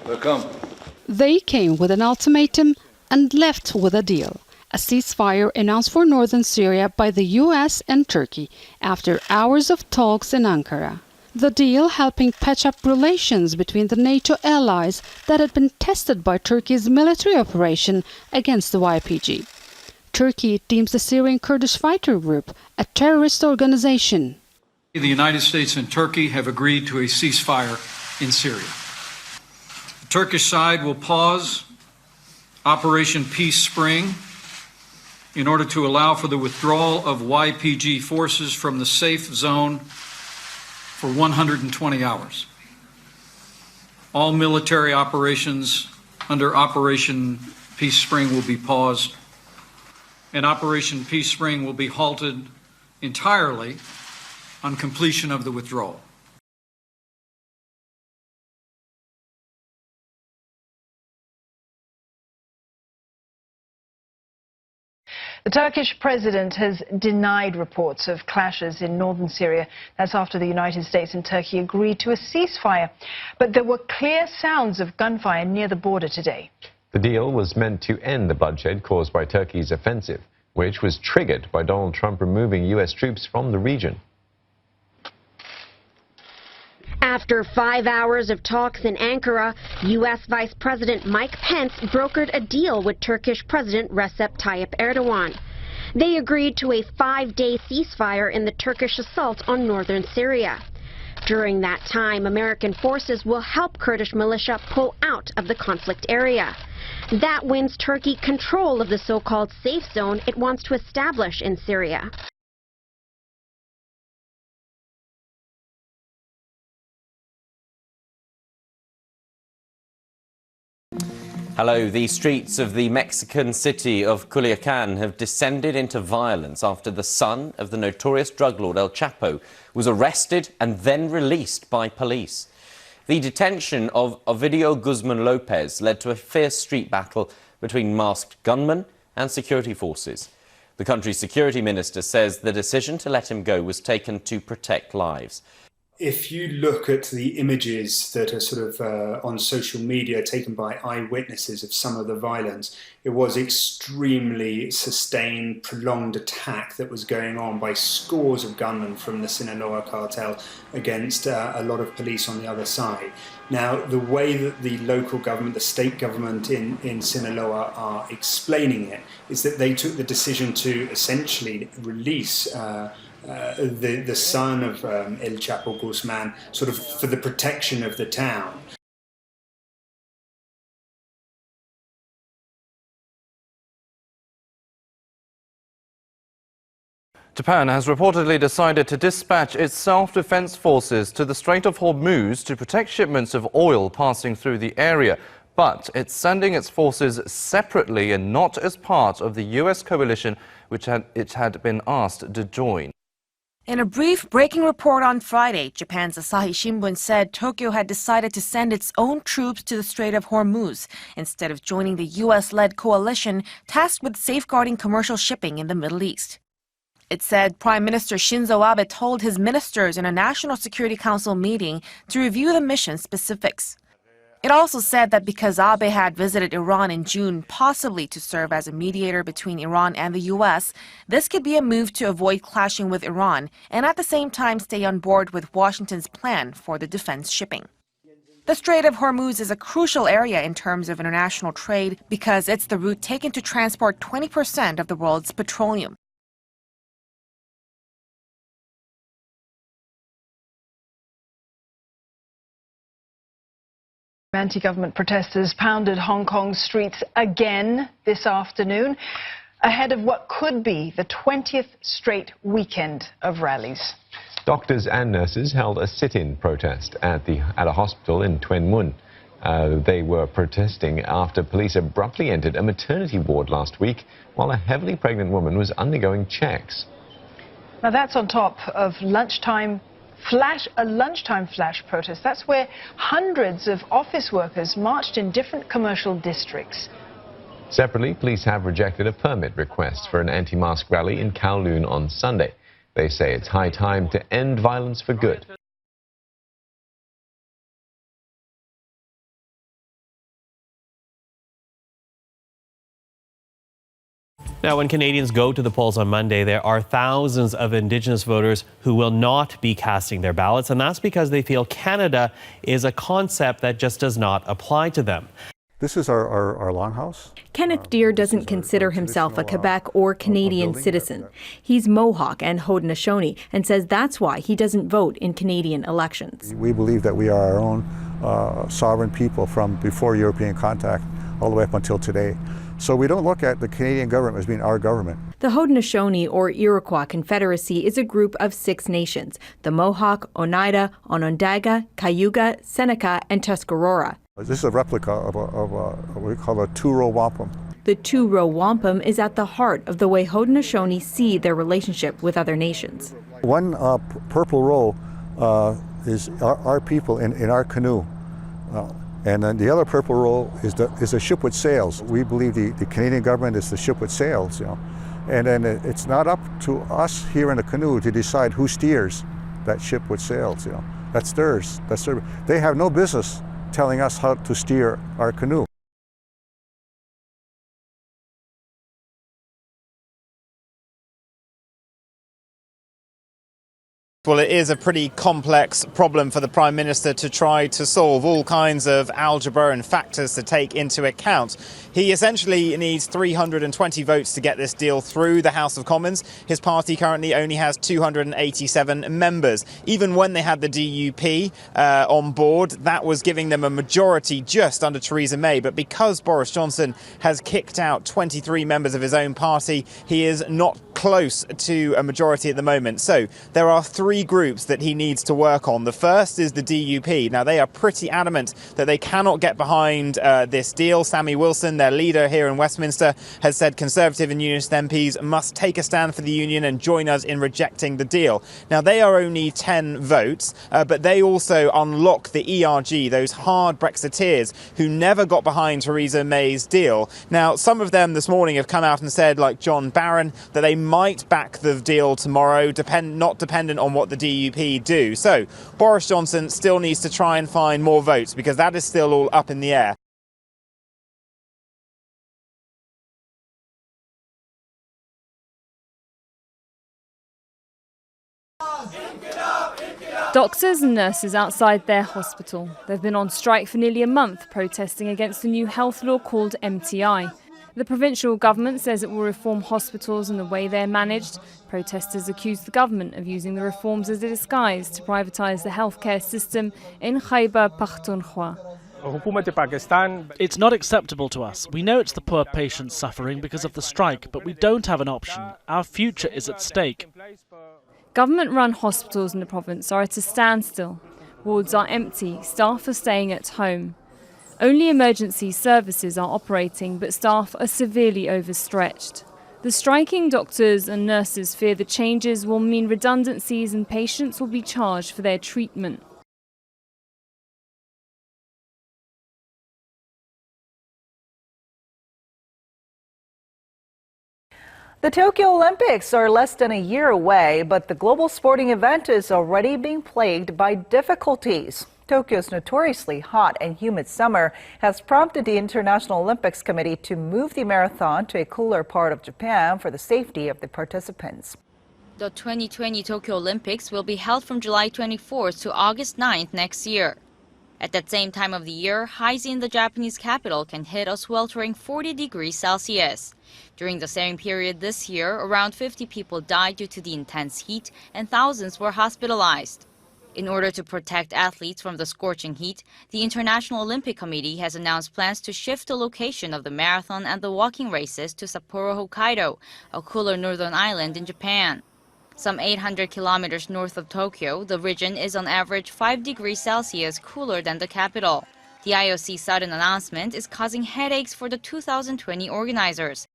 Welcome. They came with an ultimatum and left with a deal. A ceasefire announced for northern Syria by the US and Turkey after hours of talks in Ankara. The deal helping patch up relations between the NATO allies that had been tested by Turkey's military operation against the YPG. Turkey deems the Syrian Kurdish fighter group a terrorist organization. The United States and Turkey have agreed to a ceasefire in Syria. The Turkish side will pause Operation Peace Spring in order to allow for the withdrawal of YPG forces from the safe zone for 120 hours. All military operations under Operation Peace Spring will be paused, and Operation Peace Spring will be halted entirely on completion of the withdrawal. The Turkish president has denied reports of clashes in northern Syria. That's after the United States and Turkey agreed to a ceasefire. But there were clear sounds of gunfire near the border today. The deal was meant to end the bloodshed caused by Turkey's offensive, which was triggered by Donald Trump removing U.S. troops from the region. After 5 hours of talks in Ankara, U.S. Vice President Mike Pence brokered a deal with Turkish President Recep Tayyip Erdogan. They agreed to a 5-day ceasefire in the Turkish assault on northern Syria. During that time, American forces will help Kurdish militia pull out of the conflict area. That wins Turkey control of the so-called safe zone it wants to establish in Syria. Hello. The streets of the Mexican city of Culiacan have descended into violence after the son of the notorious drug lord El Chapo was arrested and then released by police. The detention of Ovidio Guzman Lopez led to a fierce street battle between masked gunmen and security forces. The country's security minister says the decision to let him go was taken to protect lives. If you look at the images that are sort of on social media taken by eyewitnesses of some of the violence, it was extremely sustained, prolonged attack that was going on by scores of gunmen from the Sinaloa cartel against a lot of police on the other side. Now, the way that the local government, the state government in Sinaloa are explaining it is that they took the decision to essentially release the son of El Chapo Guzman, sort of for the protection of the town. Japan has reportedly decided to dispatch its self-defense forces to the Strait of Hormuz to protect shipments of oil passing through the area. But it's sending its forces separately and not as part of the U.S. coalition which it had been asked to join. In a brief breaking report on Friday, Japan's Asahi Shimbun said Tokyo had decided to send its own troops to the Strait of Hormuz instead of joining the U.S.-led coalition tasked with safeguarding commercial shipping in the Middle East. It said Prime Minister Shinzo Abe told his ministers in a National Security Council meeting to review the mission specifics. It also said that because Abe had visited Iran in June, possibly to serve as a mediator between Iran and the U.S., this could be a move to avoid clashing with Iran and at the same time stay on board with Washington's plan for the defense shipping. The Strait of Hormuz is a crucial area in terms of international trade because it's the route taken to transport 20% of the world's petroleum. Anti-government protesters pounded Hong Kong's streets again this afternoon, ahead of what could be the 20th straight weekend of rallies. Doctors and nurses held a sit-in protest at a hospital in Tuen Mun. They were protesting after police abruptly entered a maternity ward last week while a heavily pregnant woman was undergoing checks. Now that's on top of a lunchtime flash protest. That's where hundreds of office workers marched in different commercial districts. Separately, police have rejected a permit request for an anti-mask rally in Kowloon on Sunday. They say it's high time to end violence for good. Now, when Canadians go to the polls on Monday, there are thousands of Indigenous voters who will not be casting their ballots, and that's because they feel Canada is a concept that just does not apply to them. This is our longhouse. Kenneth Deere doesn't consider himself a Quebec or Canadian citizen. He's Mohawk and Haudenosaunee and says that's why he doesn't vote in Canadian elections. We believe that we are our own sovereign people from before European contact all the way up until today. So we don't look at the Canadian government as being our government. The Haudenosaunee or Iroquois Confederacy is a group of 6 nations: the Mohawk, Oneida, Onondaga, Cayuga, Seneca, and Tuscarora. This is a replica of what we call a two-row wampum. The two-row wampum is at the heart of the way Haudenosaunee see their relationship with other nations. One purple row is our people in our canoe. And then the other purple row is a ship with sails. We believe the Canadian government is the ship with sails, you know. And then it's not up to us here in the canoe to decide who steers that ship with sails, you know. That's theirs. That's their. They have no business telling us how to steer our canoe. Well, it is a pretty complex problem for the Prime Minister to try to solve, all kinds of algebra and factors to take into account. He essentially needs 320 votes to get this deal through the House of Commons. His party currently only has 287 members. Even when they had the DUP on board, that was giving them a majority just under Theresa May. But because Boris Johnson has kicked out 23 members of his own party, he is not close to a majority at the moment. So there are 3 groups that he needs to work on. The first is the DUP. Now, they are pretty adamant that they cannot get behind this deal. Sammy Wilson, their leader here in Westminster, has said Conservative and Unionist MPs must take a stand for the Union and join us in rejecting the deal. Now, they are only 10 votes, but they also unlock the ERG, those hard Brexiteers who never got behind Theresa May's deal. Now, some of them this morning have come out and said, like John Barron, that they might back the deal tomorrow, not dependent on what the DUP do. So Boris Johnson still needs to try and find more votes because that is still all up in the air. Doctors and nurses outside their hospital. They've been on strike for nearly a month, protesting against a new health law called MTI. The provincial government says it will reform hospitals and the way they're managed. Protesters accuse the government of using the reforms as a disguise to privatise the healthcare system in Khyber Pakhtunkhwa. It's not acceptable to us. We know it's the poor patients suffering because of the strike, but we don't have an option. Our future is at stake. Government-run hospitals in the province are at a standstill. Wards are empty, staff are staying at home. Only emergency services are operating, but staff are severely overstretched. The striking doctors and nurses fear the changes will mean redundancies and patients will be charged for their treatment. The Tokyo Olympics are less than a year away, but the global sporting event is already being plagued by difficulties. Tokyo's notoriously hot and humid summer has prompted the International Olympics Committee to move the marathon to a cooler part of Japan for the safety of the participants. The 2020 Tokyo Olympics will be held from July 24th to August 9th next year. At that same time of the year, highs in the Japanese capital can hit a sweltering 40 degrees Celsius. During the same period this year, around 50 people died due to the intense heat and thousands were hospitalized. In order to protect athletes from the scorching heat, the International Olympic Committee has announced plans to shift the location of the marathon and the walking races to Sapporo, Hokkaido, a cooler northern island in Japan. Some 800 kilometers north of Tokyo, the region is on average 5 degrees Celsius cooler than the capital. The IOC's sudden announcement is causing headaches for the 2020 organizers.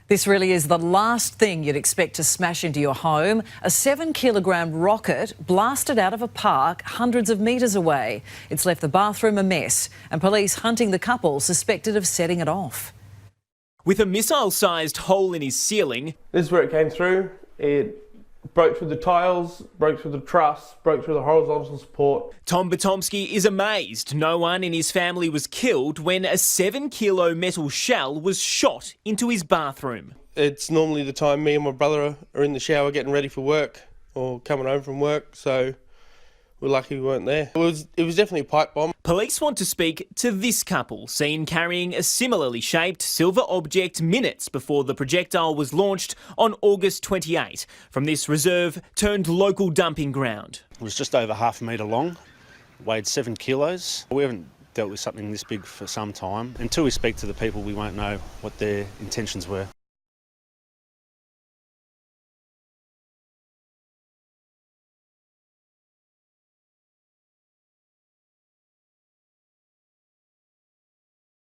This really is the last thing you'd expect to smash into your home. A 7-kilogram rocket blasted out of a park hundreds of metres away. It's left the bathroom a mess, and police hunting the couple suspected of setting it off. With a missile-sized hole in his ceiling, this is where it came through. It Broke through the tiles, broke through the truss, broke through the horizontal support. Tom Batomsky is amazed no one in his family was killed when a 7-kilo metal shell was shot into his bathroom. It's normally the time me and my brother are in the shower getting ready for work or coming home from work, so we're lucky we weren't there. It was definitely a pipe bomb. Police want to speak to this couple, seen carrying a similarly shaped silver object minutes before the projectile was launched on August 28 from this reserve turned local dumping ground. It was just over half a metre long, weighed 7 kilos. We haven't dealt with something this big for some time. Until we speak to the people, we won't know what their intentions were.